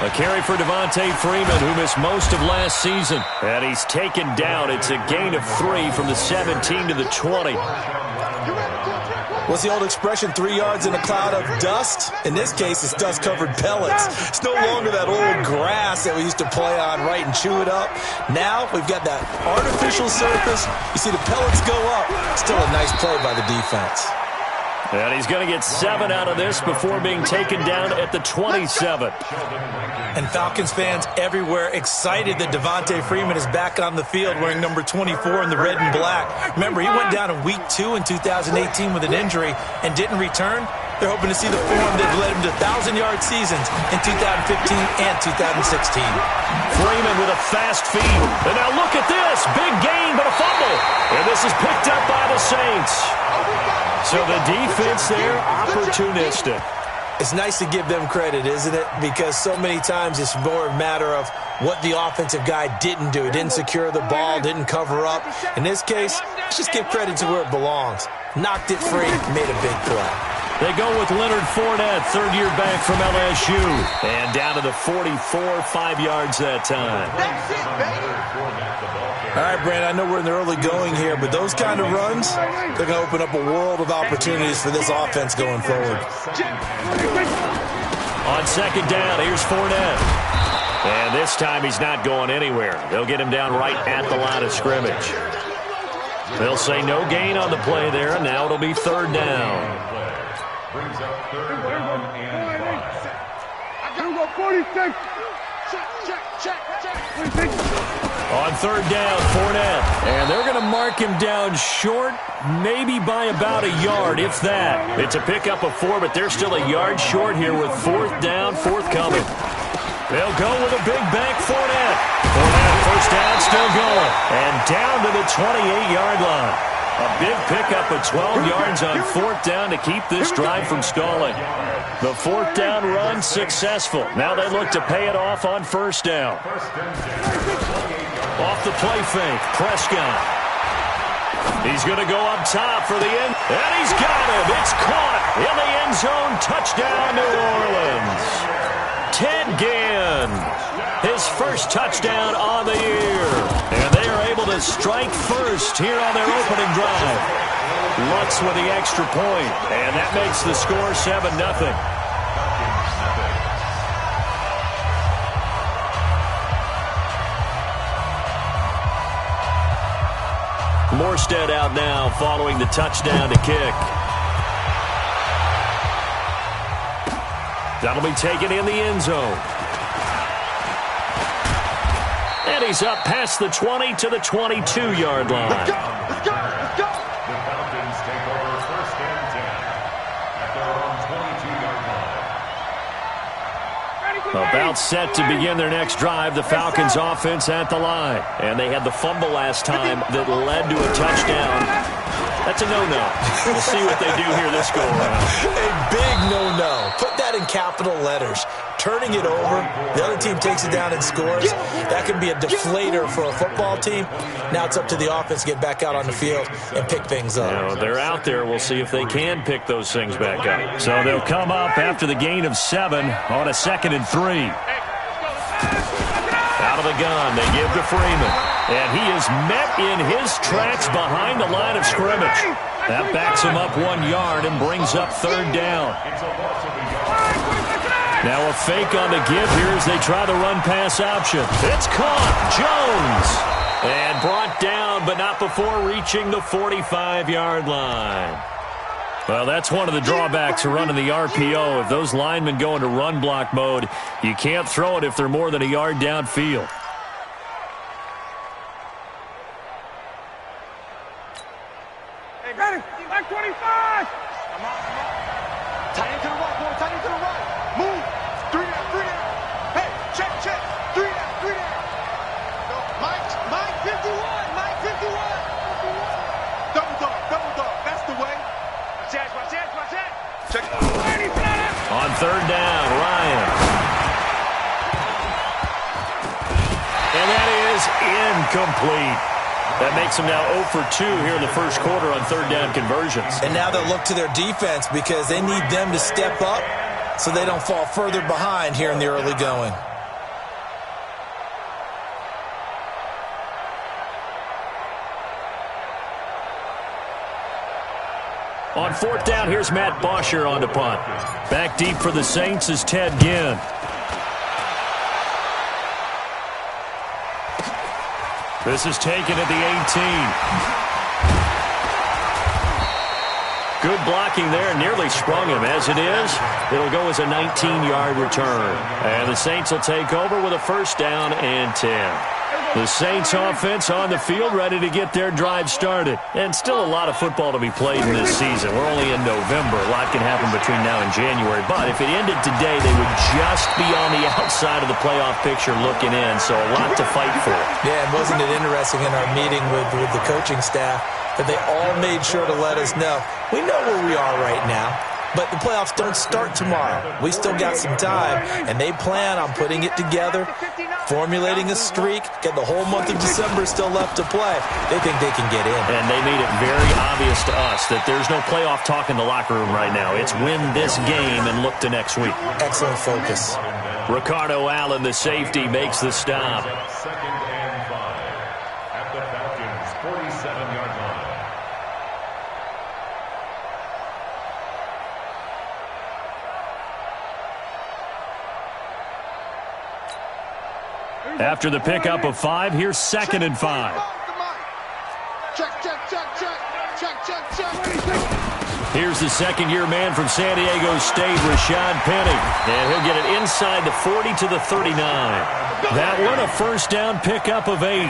A carry for Devontae Freeman, who missed most of last season. And he's taken down. It's a gain of 3 from the 17 to the 20. What's the old expression, 3 yards in a cloud of dust? In this case, it's dust-covered pellets. It's no longer that old grass that we used to play on, right, and chew it up. Now we've got that artificial surface. You see the pellets go up. Still a nice play by the defense. And he's going to get 7 out of this before being taken down at the 27. And Falcons fans everywhere excited that Devontae Freeman is back on the field wearing number 24 in the red and black. Remember, he went down in Week 2 in 2018 with an injury and didn't return. They're hoping to see the form that led him to 1,000-yard seasons in 2015 and 2016. Freeman with a fast feed. And now look at this. Big gain, but a fumble. And this is picked up by the Saints. So the defense there, opportunistic. It's nice to give them credit, isn't it? Because so many times it's more a matter of what the offensive guy didn't do. He didn't secure the ball, didn't cover up. In this case, let's just give credit to where it belongs. Knocked it free, made a big play. They go with Leonard Fournette, third-year back from LSU. And down to the 44, 5 yards that time. That's it, baby. All right, Brand, I know we're in the early going here, but those kind of runs, they're going to open up a world of opportunities for this offense going forward. On second down, here's Fournette. And this time he's not going anywhere. They'll get him down right at the line of scrimmage. They'll say no gain on the play there, and now it'll be third down. Brings up third down and 5. 46. Check. On third down, Fournette. And they're going to mark him down short, maybe by about a yard, if that. It's a pickup of 4, but they're still a yard short here with fourth down, forthcoming. They'll go with a big bank, Fournette. Fournette, first down, still going. And down to the 28-yard line. A big pickup of 12 yards on fourth down to keep this drive from stalling. The fourth down run successful. Now they look to pay it off on first down. Off the play fake, Prescott. He's going to go up top for the end. And he's got it. It's caught in the end zone. Touchdown, New Orleans. Ted Ginn, his first touchdown on the year. And they are able to strike first here on their opening drive. Lutz with the extra point, and that makes the score 7-0. Morstead out now following the touchdown to kick. That'll be taken in the end zone. And he's up past the 20 to the 22-yard line. Let's go. The Falcons take over first and 10 at their own 22-yard line. About set to begin their next drive, the Falcons offense at the line. And they had the fumble last time that led to a touchdown. That's a no-no. We'll see what they do here this go-around. A big no-no. Put that in capital letters. Turning it over, the other team takes it down and scores. That can be a deflator for a football team. Now it's up to the offense to get back out on the field and pick things up. Now, they're out there. We'll see if they can pick those things back up. So they'll come up after the gain of 7 on a 2nd and 3. Out of the gun, they give to Freeman. And he is met in his tracks behind the line of scrimmage. That backs him up 1 yard and brings up third down. Now a fake on the give here as they try the run-pass option. It's caught. Jones. And brought down, but not before reaching the 45-yard line. Well, that's one of the drawbacks of running the RPO. If those linemen go into run block mode, you can't throw it if they're more than a yard downfield. Hey, ready? Back 25. Come on. Tight end to the right, boy. Tight end to the right. Move. 3 down. Hey, check. 3 down. No, Mike 51. Double dog. That's the way. Watch that. Check. On third down, Ryan. And that is incomplete. That makes them now 0 for 2 here in the first quarter on third down conversions. And now they'll look to their defense because they need them to step up so they don't fall further behind here in the early going. On fourth down, here's Matt Bosher on to punt. Back deep for the Saints is Ted Ginn. This is taken at the 18. Good blocking there, nearly sprung him. As it is, it'll go as a 19-yard return. And the Saints will take over with a first down and 10. The Saints offense on the field, ready to get their drive started. And still a lot of football to be played in this season. We're only in November. A lot can happen between now and January. But if it ended today, they would just be on the outside of the playoff picture looking in. So a lot to fight for. Yeah, and wasn't it interesting in our meeting with the coaching staff that they all made sure to let us know, we know where we are right now, but the playoffs don't start tomorrow. We still got some time, and they plan on putting it together, formulating a streak, get the whole month of December still left to play. They think they can get in. And they made it very obvious to us that there's no playoff talk in the locker room right now. It's win this game and look to next week. Excellent focus. Ricardo Allen, the safety, makes the stop. Second and 5 at the Falcons' 47-yard line. After the pickup of 5, here's second and 5. Here's the second-year man from San Diego State, Rashad Penny. And he'll get it inside the 40 to the 39. That one, a first down pickup of 8.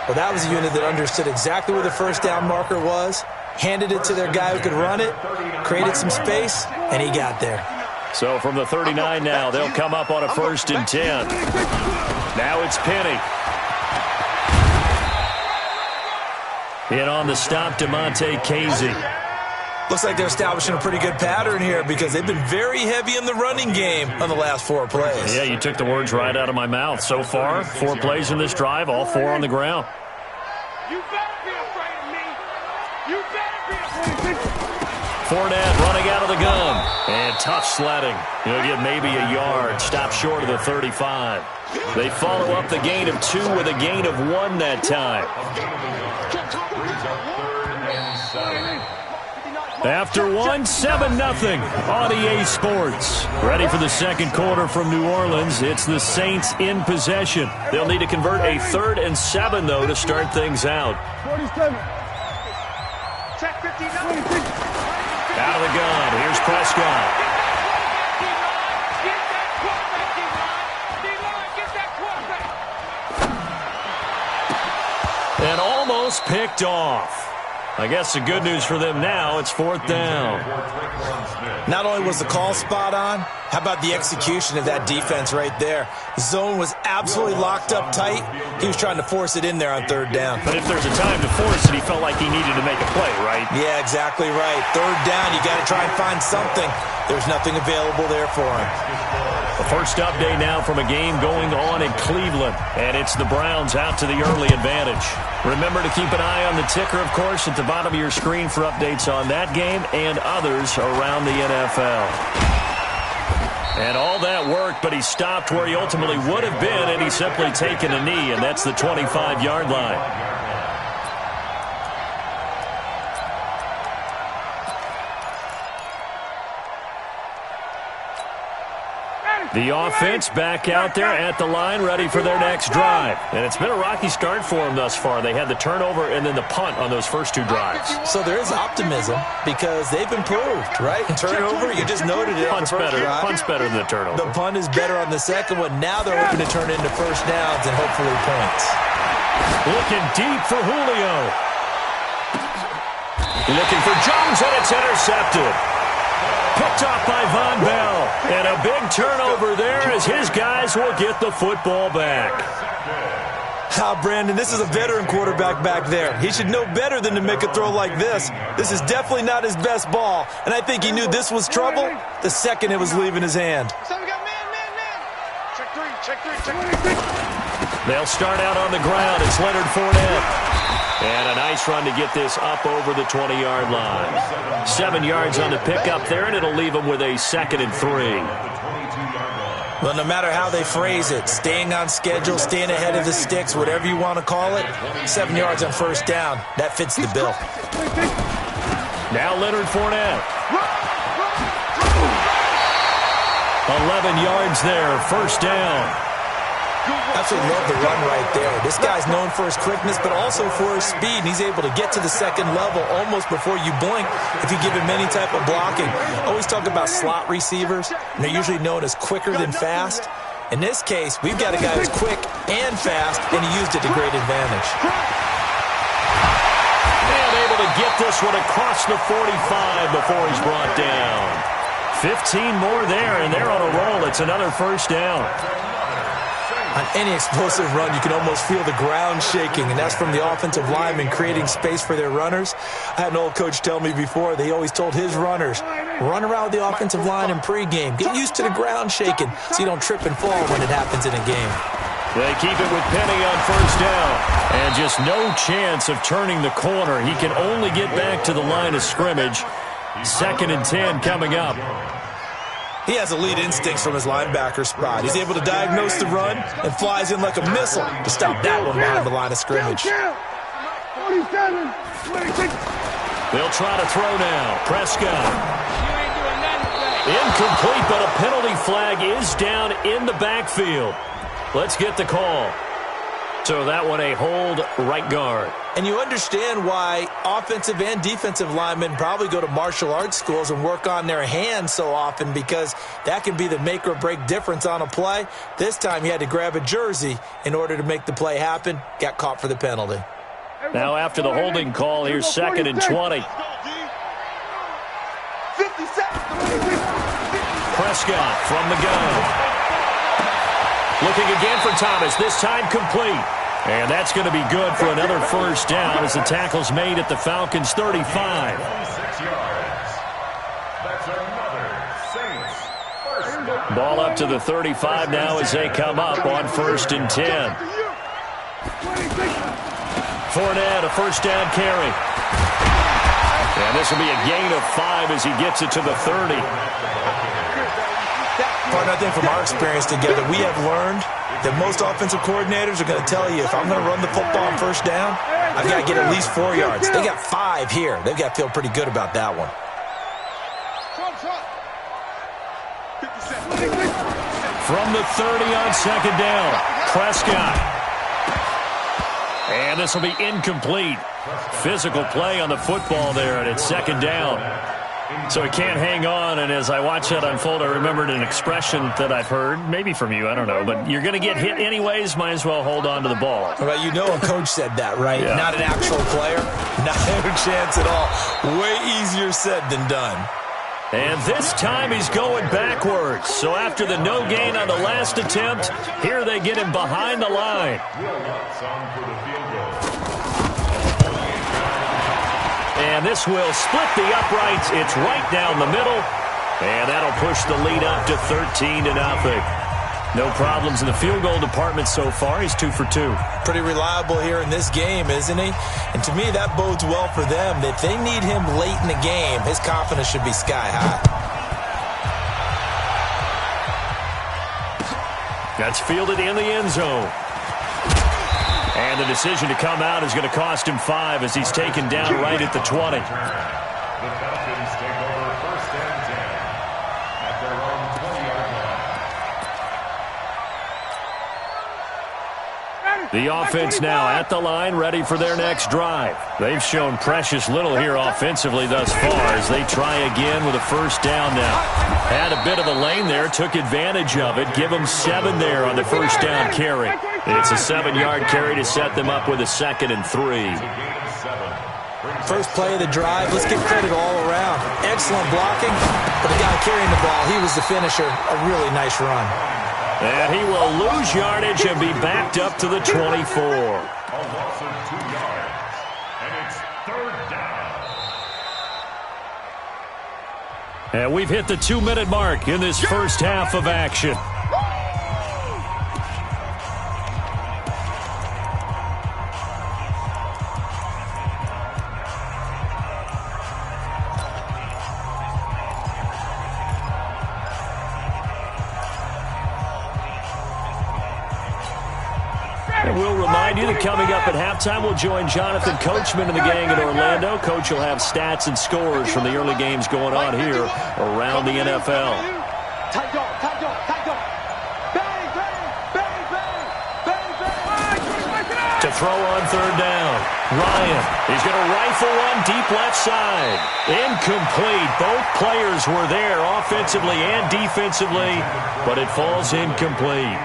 Well, that was a unit that understood exactly where the first down marker was, handed it to their guy who could run it, created some space, and he got there. So from the 39 now, they'll come up on a first and 10. Now it's Penny. In on the stop, DeMonte Casey. Looks like they're establishing a pretty good pattern here because they've been very heavy in the running game on the last 4 plays. Yeah, you took the words right out of my mouth. So far, 4 plays in this drive, all 4 on the ground. You better be afraid of me. You better be afraid of me. Fournette running out of the gun. And tough sledding. He'll get maybe a yard. Stop short of the 35. They follow up the gain of 2 with a gain of 1 that time. After 1, 7-0 on EA Sports. Ready for the second quarter from New Orleans. It's the Saints in possession. They'll need to convert a 3rd and 7, though, to start things out. 47. Check 59. Out of the gun. Here's Prescott. And almost picked off. I guess the good news for them now, it's 4th down. Not only was the call spot on, how about the execution of that defense right there? The zone was absolutely locked up tight. He was trying to force it in there on 3rd down. But if there's a time to force it, he felt like he needed to make a play, right? Yeah, exactly right. 3rd down, you got to try and find something. There's nothing available there for him. The first update now from a game going on in Cleveland, and it's the Browns out to the early advantage. Remember to keep an eye on the ticker, of course, at the bottom of your screen for updates on that game and others around the NFL. And all that worked, but he stopped where he ultimately would have been, and he's simply taken a knee, and that's the 25-yard line. The offense back out there at the line, ready for their next drive. And it's been a rocky start for them thus far. They had the turnover and then the punt on those first 2 drives. So there is optimism because they've improved, right? Turnover, you just noted it. Punt's better. Punt's better than the turnover. The punt is better on the second one. Now they're hoping to turn into first downs and hopefully points. Looking deep for Julio. Looking for Jones, and it's intercepted. Picked off by Von Bell. And a big turnover there as his guys will get the football back. Brandon, this is a veteran quarterback back there. He should know better than to make a throw like this. This is definitely not his best ball. And I think he knew this was trouble the second it was leaving his hand. So we got man. Check three. They'll start out on the ground. It's Leonard Fournette. And a nice run to get this up over the 20-yard line. 7 yards on the pickup there, and it'll leave them with a 2nd and 3. Well, no matter how they phrase it, staying on schedule, staying ahead of the sticks, whatever you want to call it, 7 yards on first down, that fits the bill. Now Leonard Fournette. 11 yards there, first down. Absolutely love the run right there. This guy's known for his quickness, but also for his speed. And he's able to get to the second level almost before you blink if you give him any type of blocking. I always talk about slot receivers, and they're usually known as quicker than fast. In this case, we've got a guy who's quick and fast, and he used it to great advantage. And able to get this one across the 45 before he's brought down. 15 more there, and they're on a roll. It's another first down. On any explosive run, you can almost feel the ground shaking, and that's from the offensive linemen creating space for their runners. I had an old coach tell me before, they always told his runners, run around the offensive line in pregame. Get used to the ground shaking so you don't trip and fall when it happens in a game. They keep it with Penny on first down. And just no chance of turning the corner. He can only get back to the line of scrimmage. 2nd and 10 coming up. He has elite instincts from his linebacker spot. He's able to diagnose the run and flies in like a missile to stop that one behind the line of scrimmage. 47, 26. They'll try to throw now. Prescott. Incomplete, but a penalty flag is down in the backfield. Let's get the call. So that one a hold, right guard. And you understand why offensive and defensive linemen probably go to martial arts schools and work on their hands so often, because that can be the make or break difference on a play. This time he had to grab a jersey in order to make the play happen. Got caught for the penalty. Now after the holding call, here's 2nd and 20. Prescott from the gun. Looking again for Thomas, this time complete. And that's going to be good for another first down as the tackle's made at the Falcons' 35. 26 yards. That's another Saints first down. Ball up to the 35 now as they come up on 1st and 10. Fournette, a first down carry. And this will be a gain of 5 as he gets it to the 30. Part of thing from our experience together, we have learned that most offensive coordinators are going to tell you, if I'm going to run the football on first down, I've got to get at least 4 yards. They got 5 here. They've got to feel pretty good about that one. From the 30 on 2nd down, Prescott. And this will be incomplete. Physical play on the football there, and it's 2nd down. So he can't hang on, and as I watch that unfold, I remembered an expression that I've heard, maybe from you, I don't know, but you're going to get hit anyways, might as well hold on to the ball. Well, you know a coach said that, right? Yeah. Not an actual player. Not a chance at all. Way easier said than done. And this time he's going backwards. So after the no gain on the last attempt, here they get him behind the line. And this will split the uprights. It's right down the middle. And that'll push the lead up to 13-0. No problems in the field goal department so far. He's 2 for 2. Pretty reliable here in this game, isn't he? And to me, that bodes well for them. If they need him late in the game, his confidence should be sky high. That's fielded in the end zone. And the decision to come out is going to cost him 5 as he's taken down right at the 20. The Falcons take over 1st and 10 at their own 20-yard line. The offense now at the line, ready for their next drive. They've shown precious little here offensively thus far as they try again with a first down now. Had a bit of a lane there, took advantage of it. Give them 7 there on the first down carry. It's a 7-yard carry to set them up with a 2nd and 3. First play of the drive, let's give credit all around. Excellent blocking, but the guy carrying the ball, he was the finisher. A really nice run. And he will lose yardage and be backed up to the 24. A loss of 2 yards, and it's 3rd down. And we've hit the 2-minute mark in this first half of action. we'll remind you that coming up at halftime, we'll join Jonathan Coachman and the gang in Orlando. Coach will have stats and scores from the early games going on here around the NFL. Tight dog, tight dog, tight dog. Bang, bang, bang, bang, bang, bang. To throw on third down. Ryan, he's going to rifle one deep left side. Incomplete. Both players were there offensively and defensively, but it falls incomplete.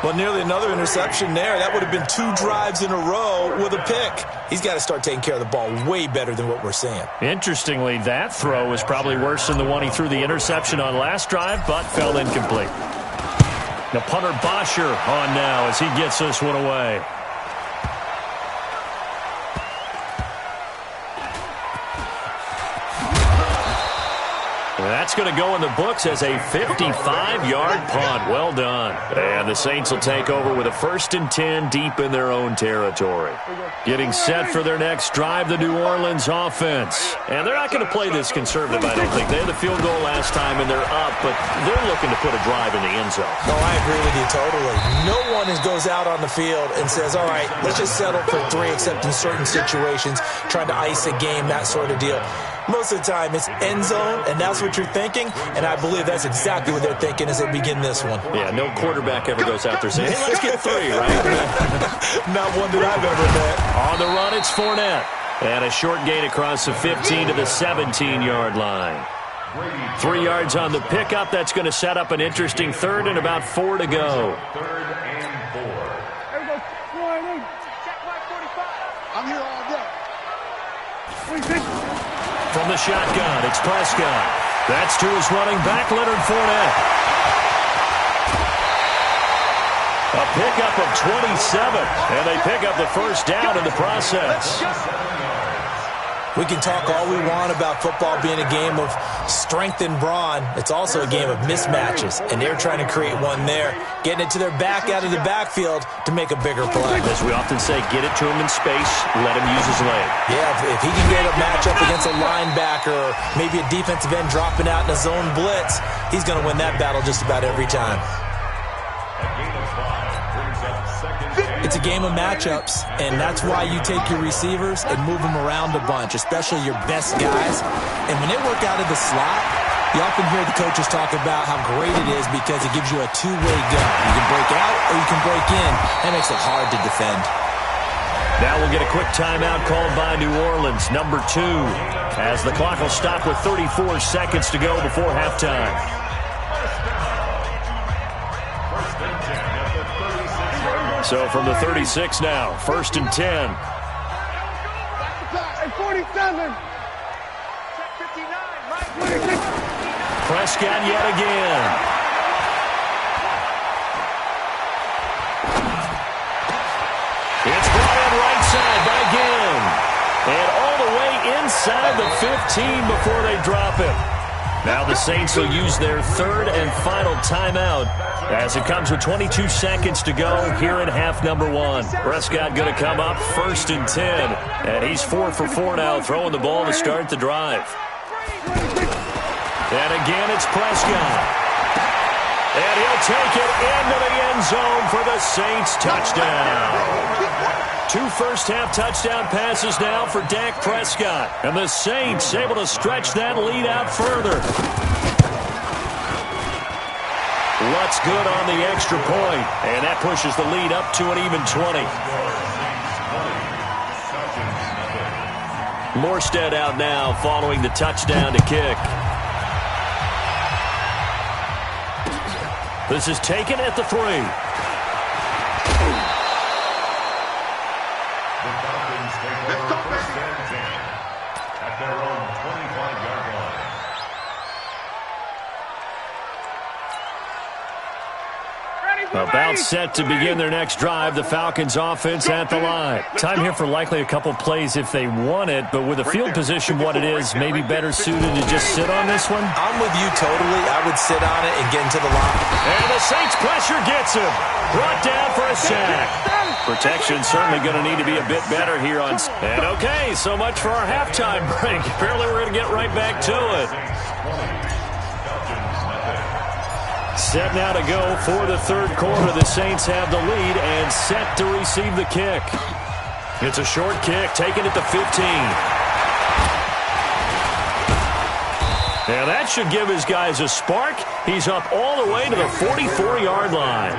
Well, nearly another interception there. That would have been 2 drives in a row with a pick. He's got to start taking care of the ball way better than what we're seeing. Interestingly, that throw was probably worse than the one he threw the interception on last drive, but fell incomplete. Now punter Bosher on now as he gets this one away. That's going to go in the books as a 55-yard punt. Well done. And the Saints will take over with a 1st and 10 deep in their own territory. Getting set for their next drive, the New Orleans offense. And they're not going to play this conservative, I don't think. They had the field goal last time, and they're up, but they're looking to put a drive in the end zone. No, I agree with you totally. No one goes out on the field and says, all right, let's just settle for 3, except in certain situations, trying to ice a game, that sort of deal. Most of the time, it's end zone, and that's what you're thinking, and I believe that's exactly what they're thinking as they begin this one. Yeah, no quarterback ever goes out there saying, hey, let's get 3, right? Not one that I've ever met. On the run, it's Fournette. And a short gain across the 15 to the 17-yard line. 3 yards on the pickup. That's going to set up an interesting 3rd and about 4 to go. 3rd and 4. I'm here all day. From the shotgun, it's Prescott. That's to his running back, Leonard Fournette. A pickup of 27, and they pick up the first down in the process. We can talk all we want about football being a game of strength and brawn. It's also a game of mismatches, and they're trying to create one there, getting it to their back out of the backfield to make a bigger play. As we often say, get it to him in space, let him use his leg. Yeah, if he can get a matchup against a linebacker or maybe a defensive end dropping out in a zone blitz, he's going to win that battle just about every time. It's a game of matchups, and that's why you take your receivers and move them around a bunch, especially your best guys. And when they work out of the slot, you often hear the coaches talk about how great it is because it gives you a two-way go. You can break out or you can break in. That makes it hard to defend. Now we'll get a quick timeout called by New Orleans, number 2, as the clock will stop with 34 seconds to go before halftime. So from the 36 now, 1st and 10. 47. Prescott yet again. It's brought in right side by Ginn. And all the way inside the 15 before they drop it. Now the Saints will use their 3rd and final timeout as it comes with 22 seconds to go here in half number 1. Prescott going to come up 1st and 10. And he's 4 for 4 now, throwing the ball to start the drive. And again, it's Prescott. And he'll take it into the end zone for the Saints touchdown. 2 first-half touchdown passes now for Dak Prescott. And the Saints able to stretch that lead out further. What's good on the extra point, and that pushes the lead up to an even 20. Morstead out now following the touchdown to kick. This is taken at the 3. At their own 25-yard line. About set to begin their next drive, the Falcons offense at the line. Time here for likely a couple plays if they want it, but with the field position what it is, maybe better suited to just sit on this one? I'm with you totally. I would sit on it and get into the line. And the Saints pressure gets him. Brought down for a sack. Protection certainly going to need to be a bit better here on. And okay, so much for our halftime break. Apparently we're going to get right back to it. Set now to go for the third quarter. The Saints have the lead and set to receive the kick. It's a short kick, taken at the 15. Now that should give his guys a spark. He's up all the way to the 44-yard line.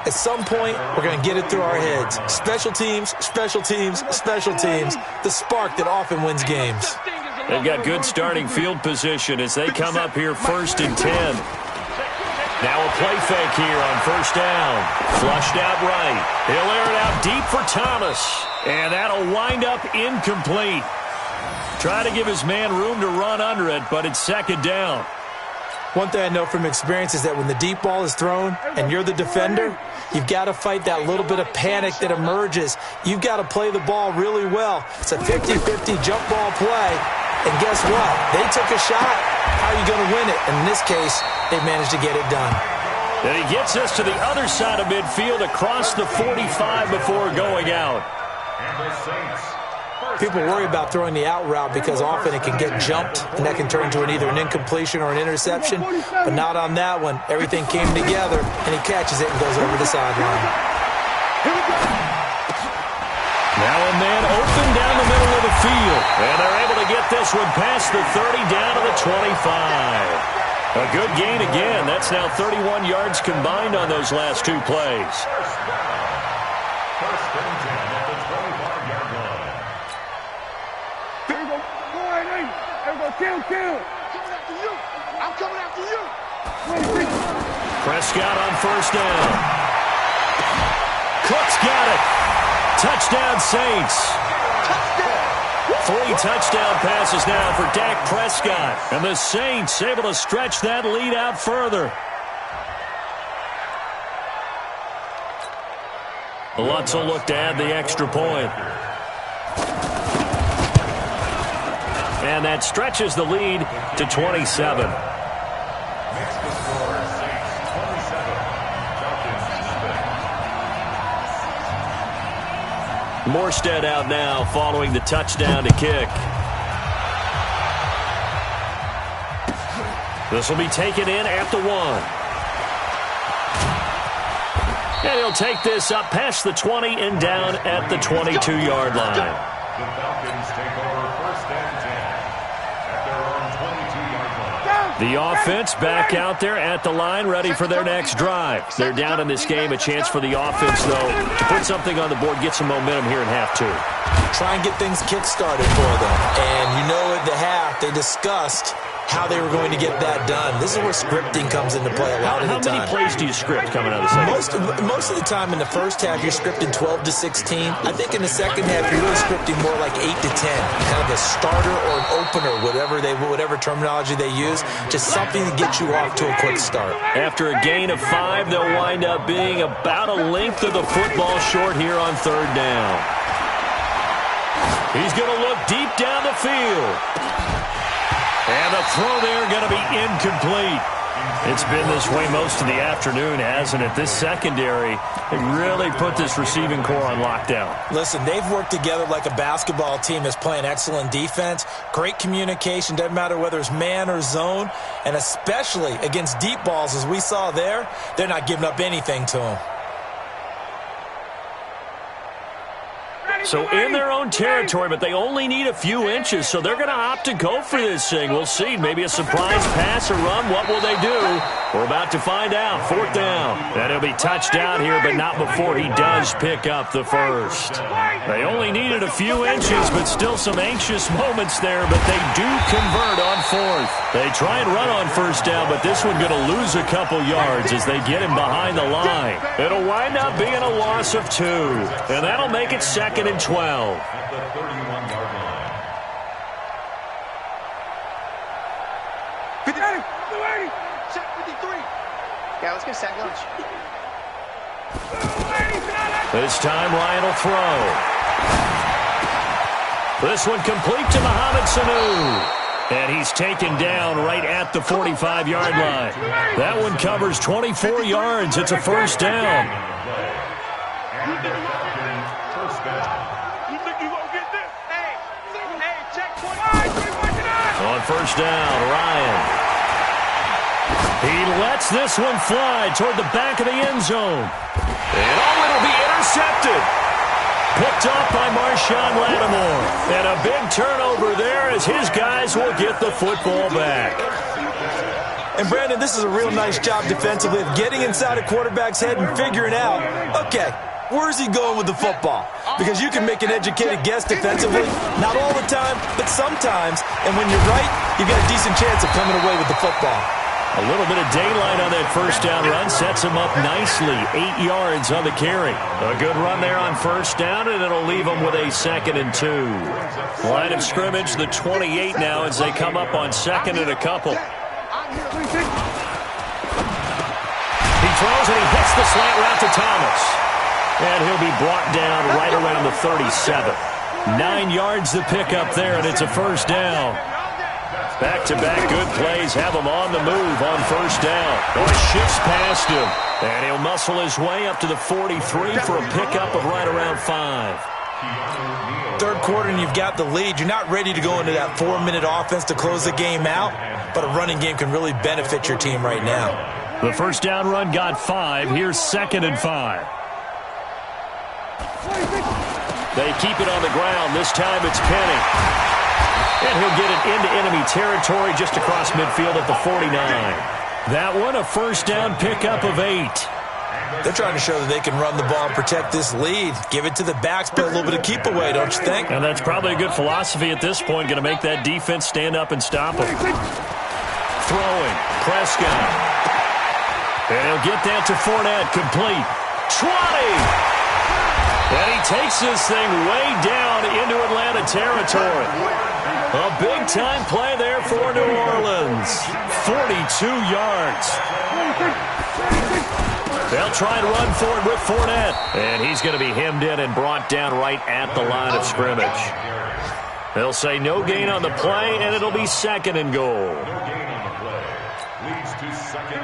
At some point, we're going to get it through our heads. Special teams, special teams, special teams. The spark that often wins games. They've got good starting field position as they come up here 1st and 10. Now a play fake here on 1st down. Flushed out right. He'll air it out deep for Thomas. And that'll wind up incomplete. Try to give his man room to run under it, but it's 2nd down. One thing I know from experience is that when the deep ball is thrown and you're the defender, you've got to fight that little bit of panic that emerges. You've got to play the ball really well. It's a 50-50 jump ball play. And guess what? They took a shot. How are you going to win it? And in this case, they managed to get it done. And he gets us to the other side of midfield across the 45 before going out. People worry about throwing the out route because often it can get jumped, and that can turn into either an incompletion or an interception. But not on that one. Everything came together, and he catches it and goes over the sideline. Now a man open down the middle of the field. And they're able to get this one past the 30 down to the 25. A good gain again. That's now 31 yards combined on those last 2 plays. First and 10 at the 25-yard line. There we go. Go right in. There we go. Kill. Coming after you. I'm coming after you. Prescott on 1st down. Cook's got it. Touchdown Saints. 3 touchdown passes now for Dak Prescott. And the Saints able to stretch that lead out further. Lutz will look to add the extra point. And that stretches the lead to 27. Morstead out now following the touchdown to kick. This will be taken in at the 1. And he'll take this up past the 20 and down at the 22-yard line. The Falcons take over 1st and 10 at their own 22-yard line. The offense back out there at the line, ready for their next drive. They're down in this game. A chance for the offense, though, to put something on the board, get some momentum here in half 2. Try and get things kick-started for them. And you know at the half, they discussed how they were going to get that done. This is where scripting comes into play a lot of the time. How many plays do you script coming out of the second? Most of the time in the first half, you're scripting 12 to 16. I think in the second half, you're really scripting more like 8 to 10. Kind of a starter or an opener, whatever terminology they use. Just something to get you off to a quick start. After a gain of 5, they'll wind up being about a length of the football short here on 3rd down. He's going to look deep down the field. And the throw there going to be incomplete. It's been this way most of the afternoon, hasn't it? This secondary, they really put this receiving core on lockdown. Listen, they've worked together like a basketball team that's playing excellent defense. Great communication, doesn't matter whether it's man or zone. And especially against deep balls, as we saw there, they're not giving up anything to them. So in their own territory, but they only need a few inches, so they're going to opt to go for this thing. We'll see. Maybe a surprise pass or run. What will they do? We're about to find out. 4th down. And he'll be touched down here, but not before he does pick up the first. They only needed a few inches, but still some anxious moments there, but they do convert on 4th. They try and run on 1st down, but this one going to lose a couple yards as they get him behind the line. It'll wind up being a loss of 2, and that'll make it 2nd and 12. At the 31-yard line. 50, check 53. Yeah, let's get sack lunch. This time Ryan will throw. This one complete to Mohamed Sanu. And he's taken down right at the 45-yard line. That one covers 24 yards. It's a 1st down. On 1st down, Ryan. He lets this one fly toward the back of the end zone. And it'll be intercepted. Picked off by Marshawn Lattimore. And a big turnover there as his guys will get the football back. And, Brandon, this is a real nice job defensively of getting inside a quarterback's head and figuring out, okay, where's he going with the football? Because you can make an educated guess defensively, not all the time, but sometimes. And when you're right, you've got a decent chance of coming away with the football. A little bit of daylight on that first down run sets him up nicely. 8 yards on the carry. A good run there on first down, and it'll leave him with a 2nd and 2. Line of scrimmage, the 28 now as they come up on 2nd and a couple. He throws and he hits the slant route to Thomas. And he'll be brought down right around the 37. 9 yards to pick up there, and it's a first down. Back-to-back good plays have him on the move on first down. Boy, shifts past him. And he'll muscle his way up to the 43 for a pickup of right around 5. Third quarter and you've got the lead. You're not ready to go into that 4-minute offense to close the game out, but a running game can really benefit your team right now. The first down run got 5. Here's 2nd and 5. They keep it on the ground. This time it's Penny. And he'll get it into enemy territory just across midfield at the 49. That one, a first down pickup of 8. They're trying to show that they can run the ball and protect this lead. Give it to the backs, but a little bit of keep away, don't you think? And that's probably a good philosophy at this point. Going to make that defense stand up and stop him. Throwing. Prescott. And he'll get that to Fournette. Complete. 20. And he takes this thing way down into Atlanta territory. A big-time play there for New Orleans. 42 yards. They'll try and run forward with Fournette. And he's going to be hemmed in and brought down right at the line of scrimmage. They'll say no gain on the play, and it'll be 2nd and goal.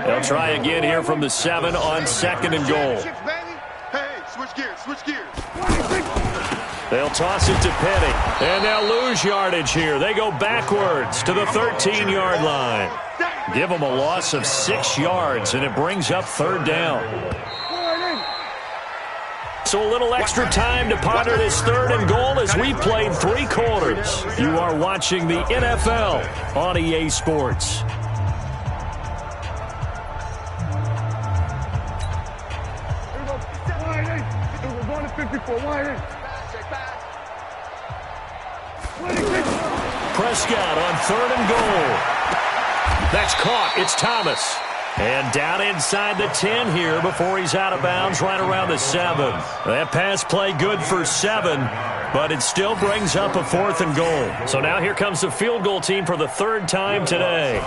They'll try again here from the 7 on 2nd and goal. Switch gears. They'll toss it to Penny, and they'll lose yardage here. They go backwards to the 13-yard line. Give them a loss of 6 yards, and it brings up 3rd down. So a little extra time to ponder this 3rd and goal as we played 3 quarters. You are watching the NFL on EA Sports. We're going to 54. Wide in. Prescott on 3rd and goal. That's caught. It's Thomas. And down inside the 10 here before he's out of bounds right around the 7. That pass play good for 7, but it still brings up a 4th and goal. So now here comes the field goal team for the 3rd time today.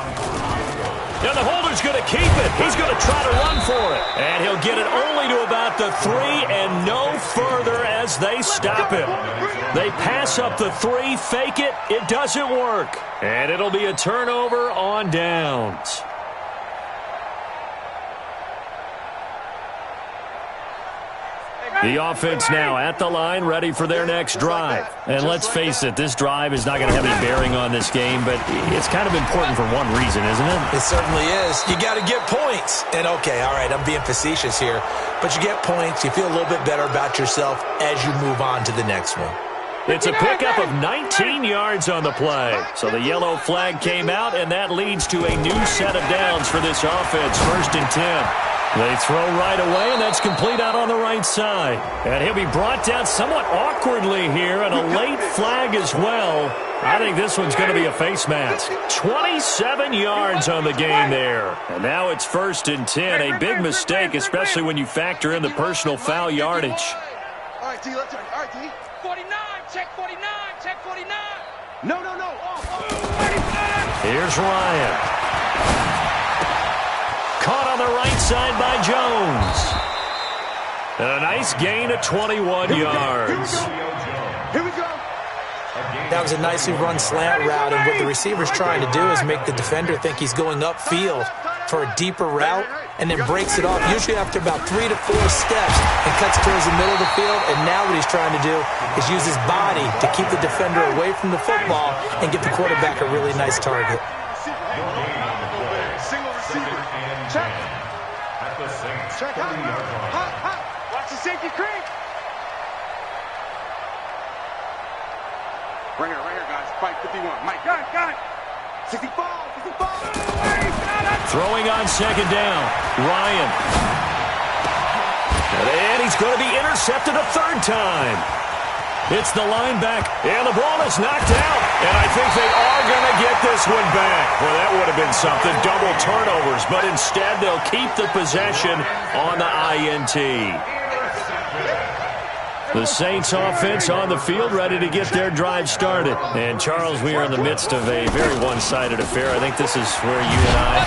And the holder's going to keep it. He's going to try to run for it. And he'll get it only to about the 3 and no further as they stop him. They pass up the 3, fake it. It doesn't work. And it'll be a turnover on downs. The offense now at the line, ready for their next drive. And let's face it, this drive is not going to have any bearing on this game, but it's kind of important for one reason, isn't it? It certainly is. You got to get points. And, okay, all right, I'm being facetious here. But you get points, you feel a little bit better about yourself as you move on to the next one. It's a pickup of 19 yards on the play. So the yellow flag came out, and that leads to a new set of downs for this offense, 1st and 10. They throw right away, and that's complete out on the right side. And he'll be brought down somewhat awkwardly here, and a late flag as well. I think this one's going to be a face mask. 27 yards on the game there. And now it's 1st and 10. A big mistake, especially when you factor in the personal foul yardage. All right, D, let's turn. All right, D. 49, check 49, check 49. No. Here's Ryan. Caught on the right side by Jones. And a nice gain of 21 yards. Here we go. That was a nicely run slant route, and what the receiver's trying to do is make the defender think he's going upfield for a deeper route, and then breaks it off, usually after about 3 to 4 steps, and cuts towards the middle of the field. And now what he's trying to do is use his body to keep the defender away from the football and get the quarterback a really nice target. Single receiver. at the Saints' Check, 40-yard line. hot. Watch the safety creep. Right here, guys. Fight 51. Mike, got it. 65. Throwing on second down. Ryan. And he's going to be intercepted a third time. It's the linebacker, and the ball is knocked out. And I think they are going to get this one back. Well, that would have been something, double turnovers. But instead, they'll keep the possession on the INT. The Saints offense on the field, ready to get their drive started. And, Charles, we are in the midst of a very one-sided affair. I think this is where you and I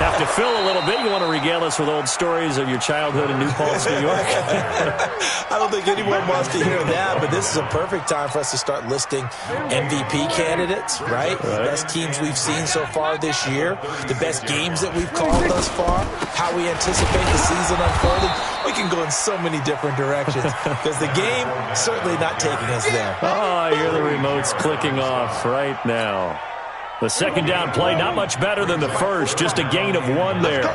have to fill a little bit. You want to regale us with old stories of your childhood in New Paltz, New York? I don't think anyone wants to hear that, but this is a perfect time for us to start listing MVP candidates, right? The best teams we've seen so far this year, the best games that we've called thus far, how we anticipate the season unfolding. We can go in so many different directions because the game certainly not taking us there. Oh, I hear the remotes clicking off right now. The second down play, not much better than the first, just a gain of 1 there.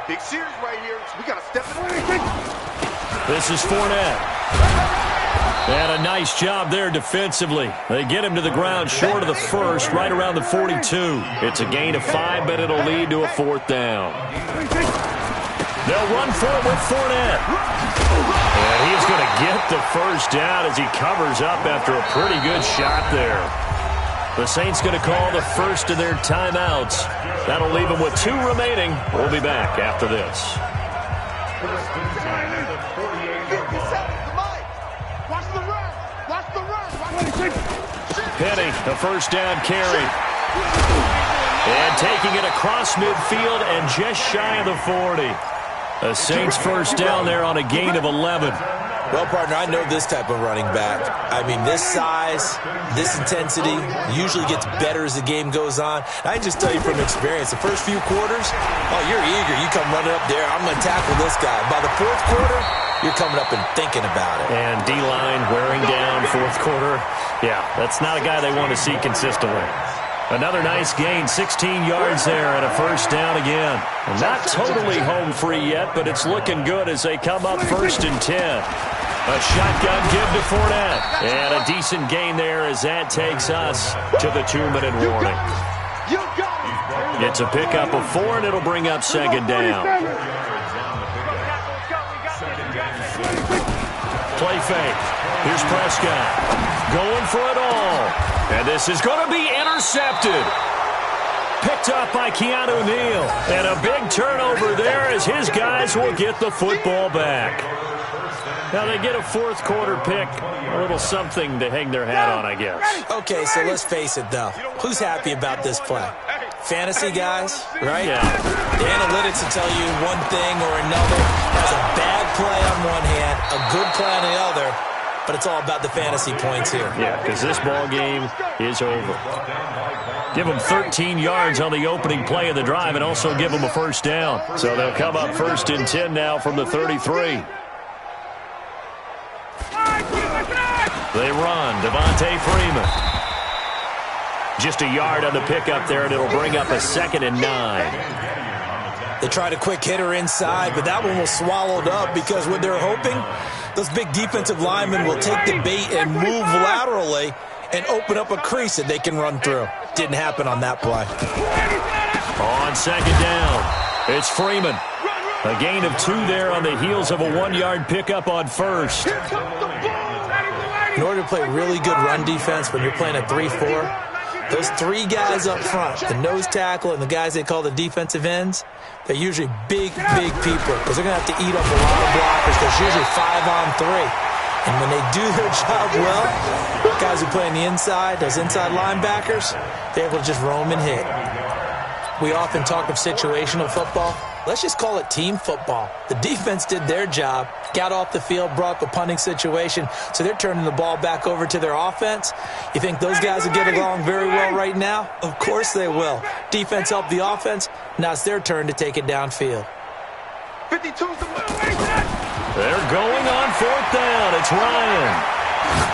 Big series right here, so we got to step it. This is Fournette. And a nice job there defensively. They get him to the ground short of the first, right around the 42. It's a gain of 5, but it'll lead to a 4th down. They'll run for it with Fournette. And he's going to get the first down as he covers up after a pretty good shot there. The Saints going to call the first of their timeouts. That'll leave them with 2 remaining. We'll be back after this. Penny, the first down carry. And taking it across midfield and just shy of the 40. The Saints first down there on a gain of 11. Well, partner, I know this type of running back. I mean, this size, this intensity usually gets better as the game goes on. I can just tell you from experience, the first few quarters, oh, you're eager. You come running up there, I'm going to tackle this guy. By the 4th quarter, you're coming up and thinking about it. And D-line wearing down 4th quarter. Yeah, that's not a guy they want to see consistently. Another nice gain, 16 yards there and a first down again. Not totally home free yet, but it's looking good as they come up 1st and 10. A shotgun give to Fournette. And a decent gain there as that takes us to the 2-minute warning. It's a pickup of 4, and it'll bring up second down. Play fake. Here's Prescott. Going for it all. And this is going to be intercepted. Picked up by Keanu Neal. And a big turnover there as his guys will get the football back. Now they get a 4th quarter pick. A little something to hang their hat on, I guess. Okay, so let's face it, though. Who's happy about this play? Fantasy guys, right? Yeah. The analytics will tell you one thing or another. Has a bad play on one hand, a good play on the other. But it's all about the fantasy points here. Yeah, because this ball game is over. Give them 13 yards on the opening play of the drive and also give them a first down. So they'll come up 1st and 10 now from the 33. They run. Devontae Freeman. Just a yard on the pickup there, and it'll bring up a 2nd and 9. They tried a quick hitter inside, but that one was swallowed up because what they're hoping, those big defensive linemen will take the bait and move laterally and open up a crease that they can run through. Didn't happen on that play. On second down, it's Freeman. A gain of 2 there on the heels of a 1-yard pickup on first. In order to play really good run defense when you're playing a 3-4, those 3 guys up front, the nose tackle and the guys they call the defensive ends, they're usually big people because they're going to have to eat up a lot of blockers. There's usually 5 on 3. And when they do their job well, guys who play on the inside, those inside linebackers, they're able to just roam and hit. We often talk of situational football. Let's just call it team football. The defense did their job, got off the field, brought up a punting situation, so they're turning the ball back over to their offense. You think those guys will get along very well right now? Of course they will. Defense helped the offense. Now it's their turn to take it downfield. 52's the They're going on 4th down. It's Ryan.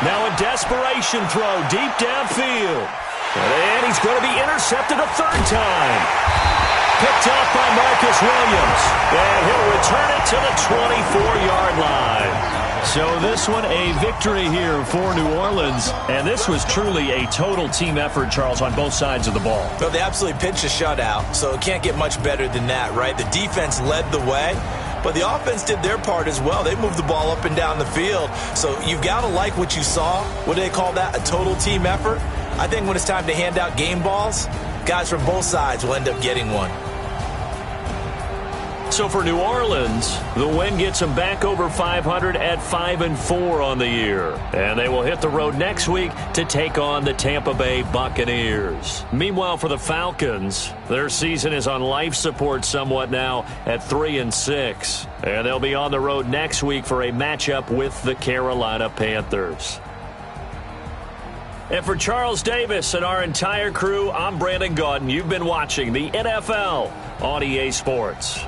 Now a desperation throw deep downfield. And he's going to be intercepted a 3rd time. Picked off by Marcus Williams. And to the 24-yard line. So this one a victory here for New Orleans. And this was truly a total team effort, Charles, on both sides of the ball. Well, they absolutely pitched a shutout, so it can't get much better than that, right? The defense led the way, but the offense did their part as well. They moved the ball up and down the field. So you've got to like what you saw. What do they call that? A total team effort? I think when it's time to hand out game balls, guys from both sides will end up getting one. So for New Orleans, the win gets them back over 500 at 5-4 on the year. And they will hit the road next week to take on the Tampa Bay Buccaneers. Meanwhile, for the Falcons, their season is on life support somewhat now at 3-6. And they'll be on the road next week for a matchup with the Carolina Panthers. And for Charles Davis and our entire crew, I'm Brandon Gaudin. You've been watching the NFL on EA Sports.